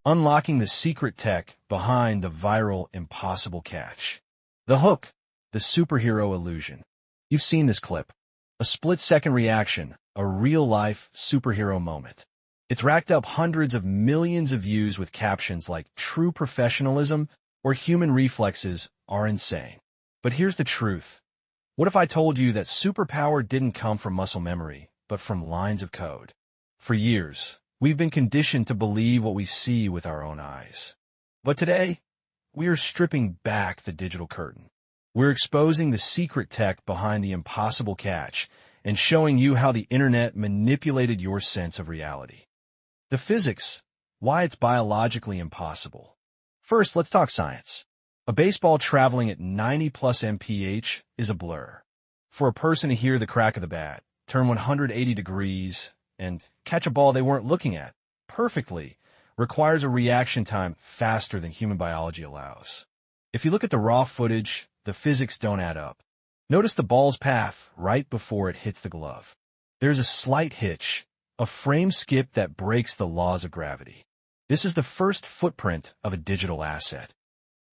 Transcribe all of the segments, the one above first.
unlocking the secret tech behind the viral impossible catch. The hook, the superhero illusion. You've seen this clip. A split-second reaction, a real-life superhero moment. It's racked up hundreds of millions of views with captions like "true professionalism" or "human reflexes are insane." But here's the truth. What if I told you that superpower didn't come from muscle memory, but from lines of code? For years, we've been conditioned to believe what we see with our own eyes. But today, we are stripping back the digital curtain. We're exposing the secret tech behind the impossible catch and showing you how the internet manipulated your sense of reality. The physics, why it's biologically impossible. First, let's talk science. A baseball traveling at 90+ mph is a blur. For a person to hear the crack of the bat, turn 180 degrees, and catch a ball they weren't looking at perfectly requires a reaction time faster than human biology allows. If you look at the raw footage, the physics don't add up. Notice the ball's path right before it hits the glove. There's a slight hitch, a frame skip that breaks the laws of gravity. This is the first footprint of a digital asset.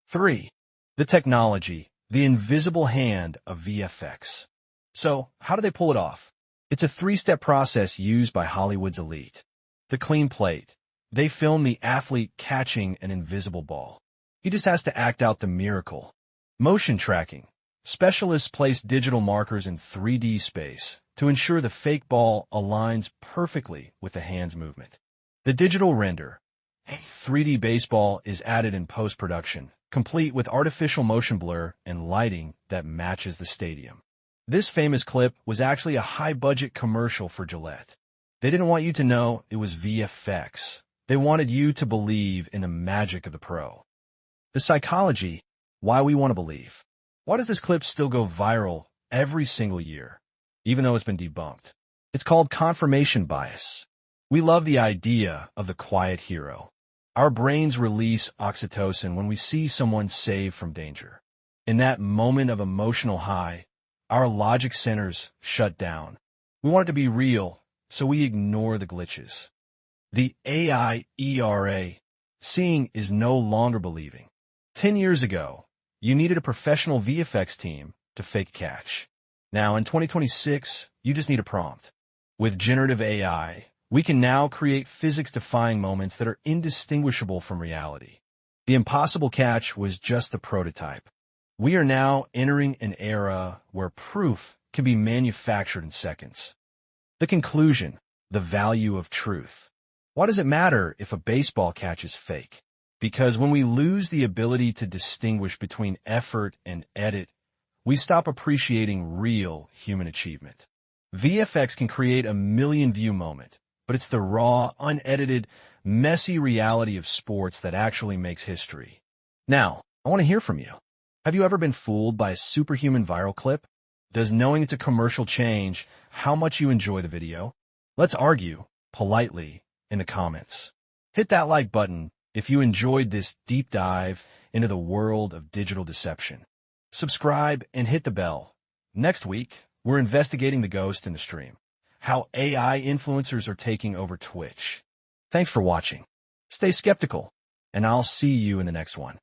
3. The technology, the invisible hand of VFX. So, how do they pull it off? It's a 3-step process used by Hollywood's elite. The clean plate. They film the athlete catching an invisible ball. He just has to act out the miracle. Motion tracking. Specialists place digital markers in 3D space to ensure the fake ball aligns perfectly with the hand's movement. The digital render. 3D baseball is added in post-production, complete with artificial motion blur and lighting that matches the stadium. This famous clip was actually a high-budget commercial for Gillette. They didn't want you to know it was VFX. They wanted you to believe in the magic of the pro. The psychology, why we want to believe. Why does this clip still go viral every single year, even though it's been debunked? It's called confirmation bias. We love the idea of the quiet hero. Our brains release oxytocin when we see someone saved from danger. In that moment of emotional high, our logic centers shut down. We want it to be real, so we ignore the glitches. The AI era, seeing is no longer believing. 10 years ago, you needed a professional VFX team to fake catch. Now, in 2026, you just need a prompt. With generative AI, we can now create physics-defying moments that are indistinguishable from reality. The impossible catch was just the prototype. We are now entering an era where proof can be manufactured in seconds. The conclusion, the value of truth. Why does it matter if a baseball catch is fake? Because when we lose the ability to distinguish between effort and edit, we stop appreciating real human achievement. VFX can create a million-view moment, but it's the raw, unedited, messy reality of sports that actually makes history. Now, I want to hear from you. Have you ever been fooled by a superhuman viral clip? Does knowing it's a commercial change how much you enjoy the video? Let's argue, politely, in the comments. Hit that like button if you enjoyed this deep dive into the world of digital deception. Subscribe and hit the bell. Next week, we're investigating the ghost in the stream, how AI influencers are taking over Twitch. Thanks for watching. Stay skeptical, and I'll see you in the next one.